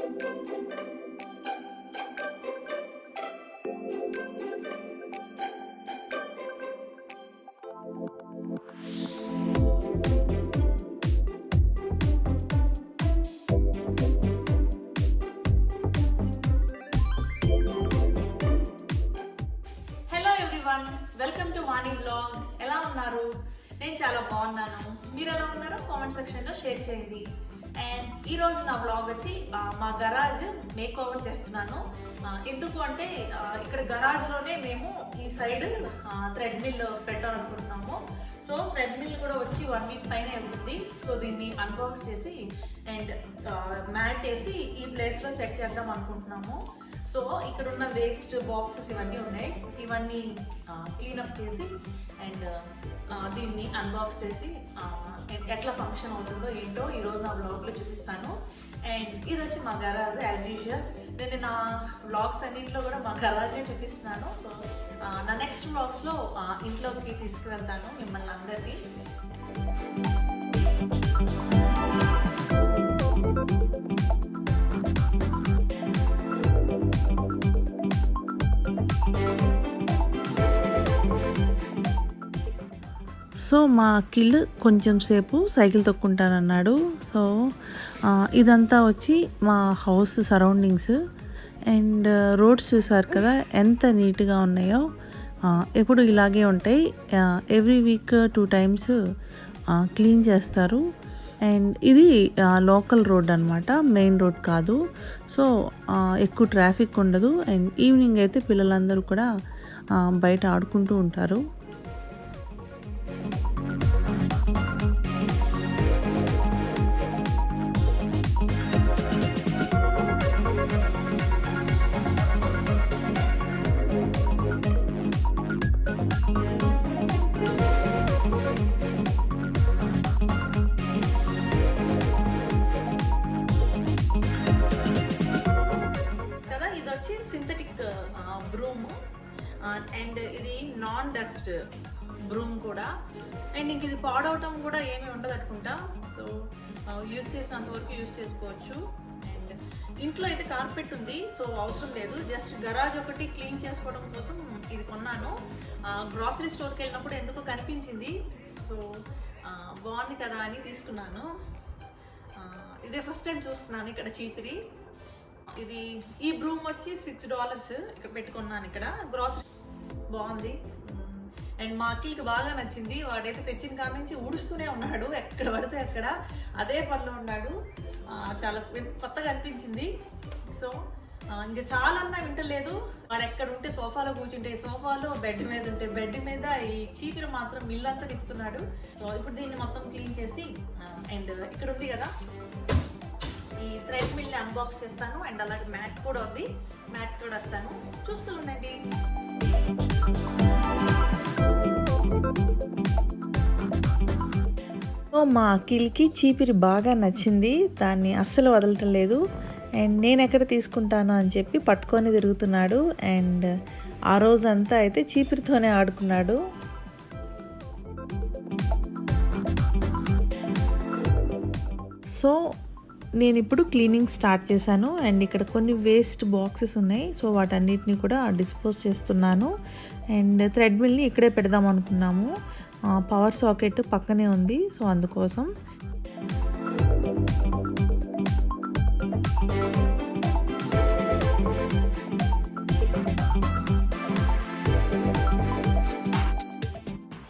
Welcome to Vani blog. ఎలా ఉన్నారు? నేను చాలా బాగున్నాను. మీరు ఎలా ఉన్నారో కామెంట్ సెక్షన్లో షేర్ చేయండి. అండ్ ఈరోజు నా బ్లాగ్ వచ్చి మా గరాజ్ మేక్ ఓవర్ చేస్తున్నాను. ఎందుకు అంటే ఇక్కడ గరాజ్లోనే మేము ఈ సైడ్ థ్రెడ్ మిల్ పెట్టాలనుకుంటున్నాము. సో థ్రెడ్ మిల్ కూడా వచ్చి 1 వీక్ పైన అవుతుంది. సో దీన్ని అన్బాక్స్ చేసి అండ్ మ్యాట్ వేసి ఈ ప్లేస్లో సెట్ చేద్దాం అనుకుంటున్నాము. సో ఇక్కడ ఉన్న వేస్ట్ బాక్సెస్ ఇవన్నీ ఉన్నాయి. ఇవన్నీ క్లీనప్ చేసి అండ్ దీన్ని అన్బాక్స్ చేసి ఎట్లా ఫంక్షన్ అవుతుందో ఏంటో ఈరోజు నా బ్లాగ్లో చూపిస్తాను. అండ్ ఇది వచ్చి మా గరాజ్ యాజ్ యూజువల్. నేను నా బ్లాగ్స్ అన్నింటిలో కూడా మా గరాజే చూపిస్తున్నాను. సో నా నెక్స్ట్ బ్లాగ్స్లో ఇంట్లోకి తీసుకువెళ్తాను మిమ్మల్ని అందరినీ. సో మా అఖిల్ కొంచెం సేపు సైకిల్ తొక్కుంటానన్నాడు. సో ఇదంతా వచ్చి మా హౌస్ సరౌండింగ్స్ అండ్ రోడ్స్ చూసారు కదా ఎంత నీట్గా ఉన్నాయో. ఎప్పుడు ఇలాగే ఉంటాయి. ఎవ్రీ వీక్ 2 times క్లీన్ చేస్తారు. అండ్ ఇది లోకల్ రోడ్ అనమాట, మెయిన్ రోడ్ కాదు. సో ఎక్కువ ట్రాఫిక్ ఉండదు. అండ్ ఈవినింగ్ అయితే పిల్లలందరూ కూడా బయట ఆడుకుంటూ ఉంటారు. సింథటిక్ బ్రూమ్ అండ్ ఇది నాన్ డస్ట్ బ్రూమ్ కూడా. అండ్ ఇంక ఇది పాడవటం కూడా ఏమీ ఉండదు అనుకుంటా. సో యూస్ చేసినంత వరకు యూస్ చేసుకోవచ్చు. అండ్ ఇంట్లో అయితే కార్పెట్ ఉంది, సో అవసరం లేదు. జస్ట్ గరాజ్ ఒకటి క్లీన్ చేసుకోవడం కోసం ఇది కొన్నాను. గ్రాసరీ స్టోర్కి వెళ్ళినప్పుడు ఎందుకో కనిపించింది. సో బాగుంది కదా అని తీసుకున్నాను. ఇదే ఫస్ట్ టైం చూస్తున్నాను ఇక్కడ చీపిరి. ఇది ఈ బ్రూమ్ వచ్చి $6 ఇక్కడ పెట్టుకున్నాను. ఇక్కడ గ్రాసరీ బాగుంది. అండ్ మా అఖిల్కి బాగా నచ్చింది. వాడైతే తెచ్చిన కాడ నుంచి ఊడుస్తూనే ఉన్నాడు, ఎక్కడ పడితే అక్కడ అదే పనిలో ఉన్నాడు. చాలా కొత్తగా అనిపించింది. సో ఇంకా చాలా అన్నా వింటలేదు. వాడు ఎక్కడ ఉంటే సోఫాలో కూర్చుంటే సోఫాలో, బెడ్ మీద ఉంటే బెడ్ మీద ఈ చీపిరి మాత్రం ఇల్లంతా తిప్పుతున్నాడు. సో ఇప్పుడు దీన్ని మొత్తం క్లీన్ చేసి అండ్ ఇక్కడ ఉంది కదా ఈ థ్రెడ్ మిల్ అన్బాక్స్ చేస్తాను. అండ్ అలాగే మ్యాట్ కూడా ఉంది, మ్యాట్ కూడా వస్తాను, చూస్తూ ఉండండి. మా అఖిల్కి చీపిరి బాగా నచ్చింది, దాన్ని అస్సలు వదలటం లేదు. అండ్ నేను ఎక్కడ తీసుకుంటాను అని చెప్పి పట్టుకొని తిరుగుతున్నాడు. అండ్ ఆ రోజంతా అయితే చీపిరితోనే ఆడుకున్నాడు. సో నేను ఇప్పుడు క్లీనింగ్ స్టార్ట్ చేశాను. అండ్ ఇక్కడ కొన్ని వేస్ట్ బాక్సెస్ ఉన్నాయి. సో వాటన్నిటిని కూడా డిస్పోజ్ చేస్తున్నాను. అండ్ థ్రెడ్ మిల్ని ఇక్కడే పెడదాం అనుకున్నాము. పవర్ సాకెట్ పక్కనే ఉంది, సో అందుకోసం.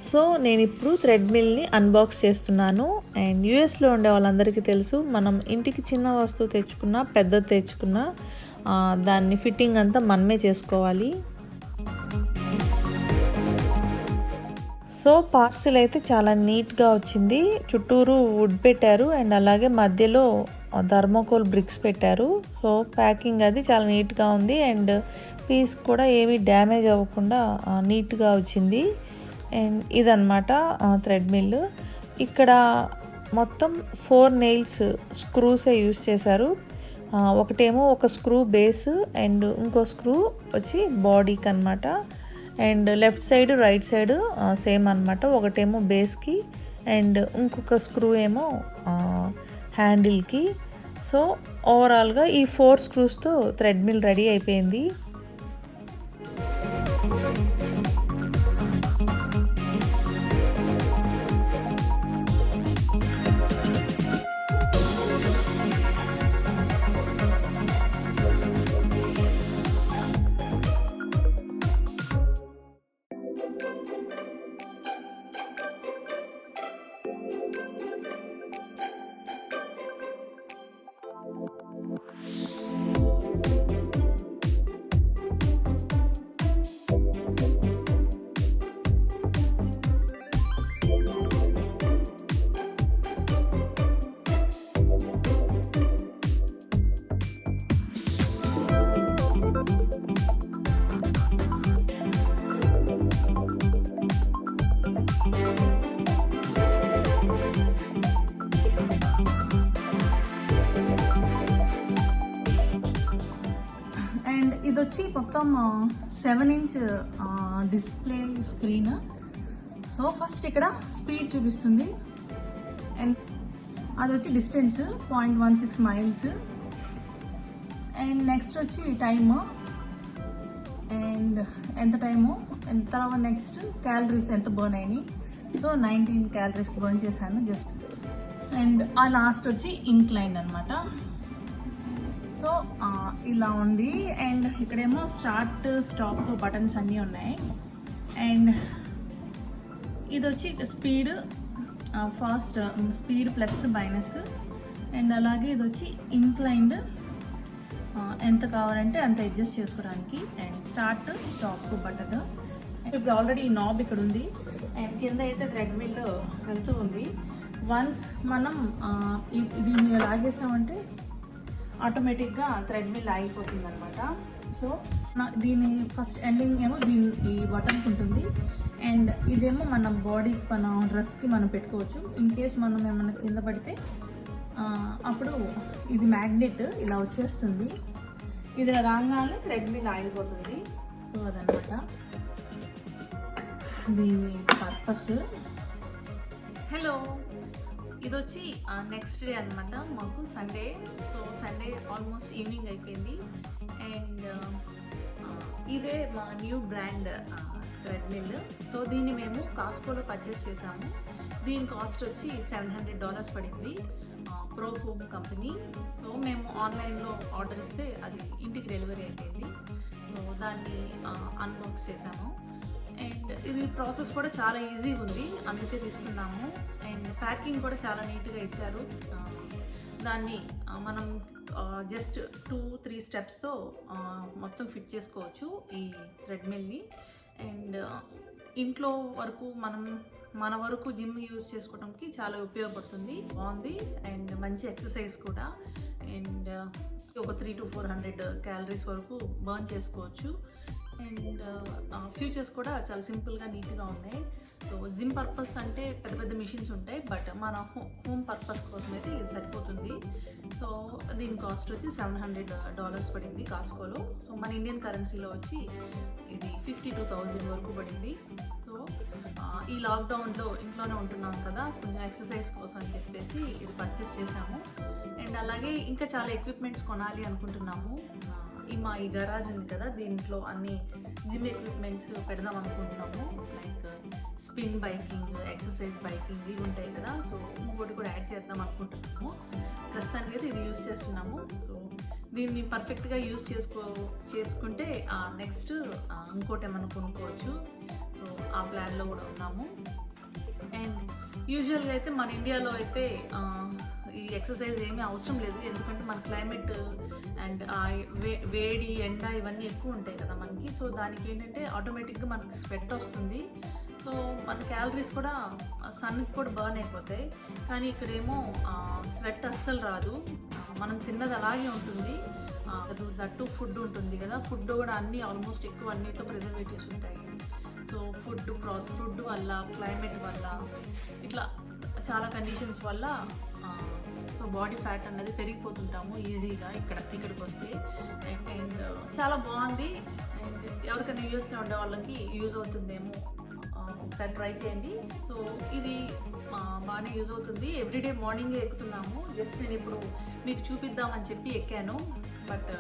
సో నేను ఇప్పుడు థ్రెడ్ మిల్ని అన్బాక్స్ చేస్తున్నాను. అండ్ యూఎస్లో ఉండే వాళ్ళందరికీ తెలుసు, మనం ఇంటికి చిన్న వస్తువు తెచ్చుకున్నా పెద్దది తెచ్చుకున్నా దాన్ని ఫిట్టింగ్ అంతా మనమే చేసుకోవాలి. సో పార్సిల్ అయితే చాలా నీట్గా వచ్చింది. చుట్టూరు వుడ్ పెట్టారు అండ్ అలాగే మధ్యలో థర్మోకోల్ బ్రిక్స్ పెట్టారు. సో ప్యాకింగ్ అది చాలా నీట్గా ఉంది. అండ్ పీస్ కూడా ఏమీ డ్యామేజ్ అవ్వకుండా నీట్గా వచ్చింది. అండ్ ఇదన్నమాట థ్రెడ్ మిల్. ఇక్కడ మొత్తం 4 నెయిల్స్ స్క్రూసే యూస్ చేశారు. ఒకటేమో ఒక స్క్రూ బేస్ అండ్ ఇంకో స్క్రూ వచ్చి బాడీకి అనమాట. And left side right side same అనమాట. ఒకటేమో బేస్కి అండ్ ఇంకొక స్క్రూ ఏమో హ్యాండిల్కి. సో ఓవరాల్గా ఈ 4 స్క్రూస్తో థ్రెడ్మిల్ రెడీ అయిపోయింది. అండ్ ఇది వచ్చి మొత్తం 7 inch display screen. So first ఇక్కడ స్పీడ్ చూపిస్తుంది అండ్ అది వచ్చి డిస్టెన్స్ 0.16 మైల్స్. అండ్ నెక్స్ట్ వచ్చి టైమ్ అండ్ ఎంత టైము, తర్వాత నెక్స్ట్ క్యాలరీస్ ఎంత బర్న్ అయినాయి. సో 19 క్యాలరీస్ బర్న్ చేశాను జస్ట్. అండ్ ఆ లాస్ట్ వచ్చి ఇంక్లైన్ అనమాట. సో ఇలా ఉంది. అండ్ ఇక్కడేమో స్టార్ట్ స్టాప్ బటన్స్ అన్నీ ఉన్నాయి. అండ్ ఇది వచ్చి speed, fast speed plus minus. And అలాగే ఇది వచ్చి ఇంక్లైన్డ్, ఎంత కావాలంటే అంత అడ్జస్ట్ చేసుకోవడానికి. And start stop button. ఇప్పుడు ఆల్రెడీ నాబ్ ఇక్కడ ఉంది అండ్ కింద అయితే థ్రెడ్మిల్ వెళ్తూ ఉంది. వన్స్ మనం దీన్ని లాగేసామంటే ఆటోమేటిక్గా థ్రెడ్మిల్ ఆగిపోతుంది అనమాట. సో దీని ఫస్ట్ ఎండింగ్ ఏమో ఈ బటన్కి ఉంటుంది. అండ్ ఇదేమో మన బాడీకి, మన డ్రెస్కి మనం పెట్టుకోవచ్చు. ఇన్ కేస్ మనం ఏమైనా కింద పడితే అప్పుడు ఇది మ్యాగ్నెట్ ఇలా వచ్చేస్తుంది. ఇది రాగానే థ్రెడ్మిల్ ఆగిపోతుంది. సో అదనమాట దీని పర్పస్. హలో, ఇది వచ్చి నెక్స్ట్ డే అనమాట, మాకు Sunday. So Sunday almost evening అయిపోయింది. అండ్ ఇదే మా న్యూ బ్రాండ్ థ్రెడ్మిల్. సో దీన్ని మేము కాస్కోలో పర్చేస్ చేసాము. దీని కాస్ట్ వచ్చి $700 పడింది, ప్రో ఫోమ్ కంపెనీ. సో మేము ఆన్లైన్లో ఆర్డర్ ఇస్తే అది ఇంటికి డెలివరీ అయిపోయింది. సో దాన్ని అన్బాక్స్ చేసాము. అండ్ ఇది ప్రాసెస్ కూడా చాలా ఈజీగా ఉంది, అందుకే తీసుకున్నాము. అండ్ ప్యాకింగ్ కూడా చాలా నీట్గా ఇచ్చారు. దాన్ని మనం జస్ట్ 2-3 స్టెప్స్తో మొత్తం ఫిట్ చేసుకోవచ్చు ఈ థ్రెడ్మిల్ని. అండ్ ఇంట్లో వరకు మన వరకు జిమ్ యూజ్ చేసుకోవడానికి చాలా ఉపయోగపడుతుంది. బాగుంది అండ్ మంచి ఎక్సర్సైజ్ కూడా. అండ్ ఒక 300-400 క్యాలరీస్ వరకు బర్న్ చేసుకోవచ్చు. అండ్ ఫ్యూచర్స్ కూడా చాలా సింపుల్గా నీట్గా ఉన్నాయి. సో జిమ్ పర్పస్ అంటే పెద్ద పెద్ద మిషన్స్ ఉంటాయి, బట్ మన హోమ్ పర్పస్ కోసం అయితే ఇది సరిపోతుంది. సో దీని కాస్ట్ వచ్చి $700 పడింది కాస్కోలో. సో మన ఇండియన్ కరెన్సీలో వచ్చి ఇది 52,000 వరకు పడింది. సో ఈ లాక్డౌన్లో ఇంట్లోనే ఉంటున్నాం కదా, కొంచెం ఎక్సర్సైజ్ కోసం అని చెప్పేసి ఇది పర్చేస్ చేసాము. అండ్ అలాగే ఇంకా చాలా ఎక్విప్మెంట్స్ కొనాలి అనుకుంటున్నాము. ఈ గరాజ్ ఉంది కదా, దీంట్లో అన్ని జిమ్ ఎక్విప్మెంట్స్ పెడదాం అనుకుంటున్నాము. Like spin biking, exercise biking ఇవి ఉంటాయి కదా. సో ఇంకోటి కూడా యాడ్ చేద్దాం అనుకుంటున్నాము. ప్రస్తుతానికి అయితే ఇది యూజ్ చేస్తున్నాము. సో దీన్ని పర్ఫెక్ట్గా యూజ్ చేసుకుంటే నెక్స్ట్ ఇంకోటి ఏమైనా కొనుక్కోవచ్చు. సో ఆ ప్లాన్లో కూడా ఉన్నాము. అండ్ యూజువల్గా అయితే మన ఇండియాలో అయితే ఈ ఎక్సర్సైజ్ ఏమీ అవసరం లేదు, ఎందుకంటే మన క్లైమేట్ అండ్ వేడి, ఎండ ఇవన్నీ ఎక్కువ ఉంటాయి కదా మనకి. సో దానికి ఏంటంటే ఆటోమేటిక్గా మనకి స్వెట్ వస్తుంది. సో మన క్యాలరీస్ కూడా సన్కి కూడా బర్న్ అయిపోతాయి. కానీ ఇక్కడేమో స్వెట్ అస్సలు రాదు, మనం తిన్నది అలాగే ఉంటుంది. దట్టు ఫుడ్ ఉంటుంది కదా, ఫుడ్ కూడా అన్నీ ఆల్మోస్ట్ ఎక్కువ అన్నిట్లో ప్రిజర్వేటివ్స్ ఉంటాయి. సో ఫుడ్ వల్ల, క్లైమేట్ వల్ల, ఇట్లా చాలా కండిషన్స్ వల్ల సో బాడీ ఫ్యాట్ అనేది పెరిగిపోతుంటాము ఈజీగా ఇక్కడికి వస్తే. అండ్ చాలా బాగుంది. అండ్ ఎవరికైనా యూఎస్లో ఉండే వాళ్ళకి యూజ్ అవుతుందేమో, ఒకసారి ట్రై చేయండి. సో ఇది బాగానే యూజ్ అవుతుంది. ఎవ్రీడే మార్నింగే ఎక్కుతున్నాము. జస్ట్ నేను ఇప్పుడు మీకు చూపిద్దామని చెప్పి ఎక్కాను. బట్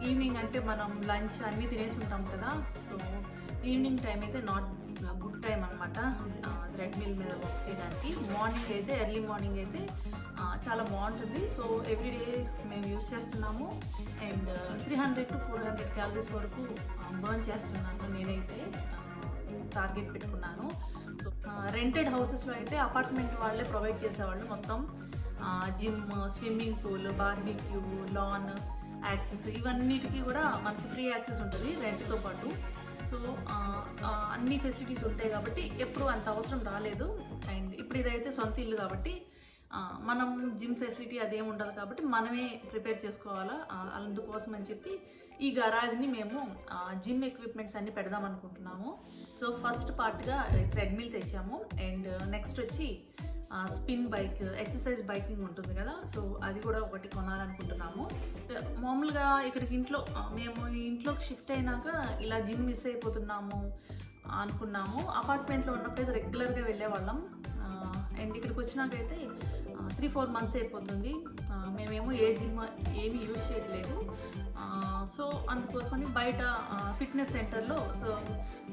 ఈవినింగ్ అంటే మనం లంచ్ అన్నీ తినేసి ఉంటాం కదా, సో ఈవినింగ్ టైం అయితే నాట్ గుడ్ టైం అనమాట థ్రెడ్మిల్ మీద వర్క్ చేయడానికి. మార్నింగ్ అయితే ఎర్లీ మార్నింగ్ అయితే చాలా బాగుంటుంది. సో ఎవ్రీడే మేము యూస్ చేస్తున్నాము అండ్ 300 to 400 క్యాలరీస్ వరకు బర్న్ చేస్తున్నాను నేనైతే, టార్గెట్ పెట్టుకున్నాను. సో రెంటెడ్ హౌసెస్లో అయితే అపార్ట్మెంట్ వాళ్ళే ప్రొవైడ్ చేసేవాళ్ళు మొత్తం gym, swimming pool, barbecue, lawn, access ఇవన్నిటికీ కూడా మనకు ఫ్రీ యాక్సెస్ ఉంటుంది రెంట్తో పాటు. సో అన్ని ఫెసిలిటీస్ ఉంటాయి కాబట్టి ఎప్పుడు అంత అవసరం రాలేదు. అండ్ ఇప్పుడు ఇదైతే సొంత ఇల్లు కాబట్టి మనం జిమ్ ఫెసిలిటీ అదేం ఉండదు కాబట్టి మనమే ప్రిపేర్ చేసుకోవాలా. అందుకోసం అని చెప్పి ఈ గరాజ్ని మేము జిమ్ ఎక్విప్మెంట్స్ అన్ని పెడదాం అనుకుంటున్నాము. సో ఫస్ట్ పార్ట్గా థ్రెడ్మిల్ తెచ్చాము అండ్ నెక్స్ట్ వచ్చి స్పిన్ బైక్, ఎక్సర్సైజ్ బైకింగ్ ఉంటుంది కదా, సో అది కూడా ఒకటి కొనాలనుకుంటున్నాము. మామూలుగా ఇక్కడికి మేము ఇంట్లోకి షిఫ్ట్ అయినాక ఇలా జిమ్ మిస్ అయిపోతున్నాము అనుకున్నాము. అపార్ట్మెంట్లో ఉన్నప్పుడు రెగ్యులర్గా వెళ్ళేవాళ్ళం అండ్ ఇక్కడికి వచ్చినాకైతే 3-4 months అయిపోతుంది. మేమేమో ఏ జిమ్ ఏమీ యూజ్ చేయట్లేదు. సో అందుకోసమని బయట ఫిట్నెస్ సెంటర్లో సో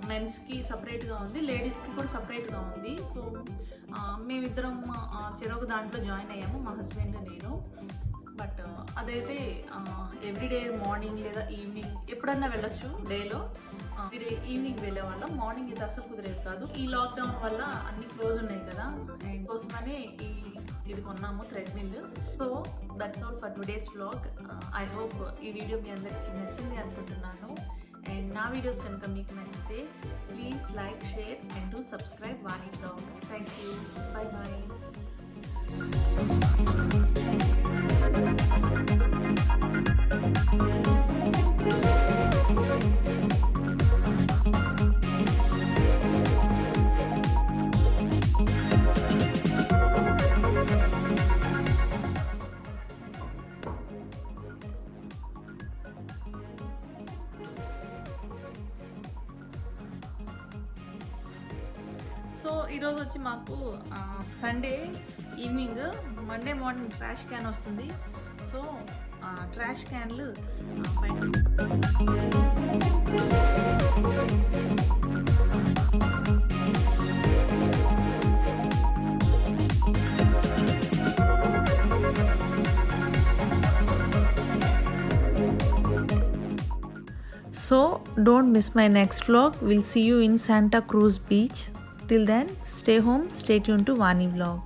మెన్స్కి సపరేట్గా ఉంది, లేడీస్కి కూడా సపరేట్గా ఉంది. సో మేమిద్దరం చెరొక దాంట్లో జాయిన్ అయ్యాము, మా హస్బెండ్ నేను. బట్ అదైతే ఎవ్రీడే మార్నింగ్ లేదా ఈవినింగ్ ఎప్పుడన్నా వెళ్ళొచ్చు డేలో. ఎవ్రీడే ఈవినింగ్ వెళ్ళేవాళ్ళం, మార్నింగ్ అయితే అసలు కుదిరేది కాదు. ఈ లాక్డౌన్ వల్ల అన్ని క్లోజ్ ఉన్నాయి కదా, అండ్ కోసమనే ఇది కొన్నాము treadmill. So that's all for today's vlog. I hope ఈ వీడియో మీ అందరికీ నచ్చింది అనుకుంటున్నాను. అండ్ నా వీడియోస్ కనుక మీకు నచ్చితే please like, share and do subscribe Vani vlog. Thank you, bye bye. So ఈరోజు వచ్చి మాకు Sunday evening, Monday morning trash can వస్తుంది. సో ట్రాష్ క్యాన్లు So don't miss my next vlog. We'll see you in Santa Cruz Beach. Till then, stay home, stay tuned to Vani Vlog.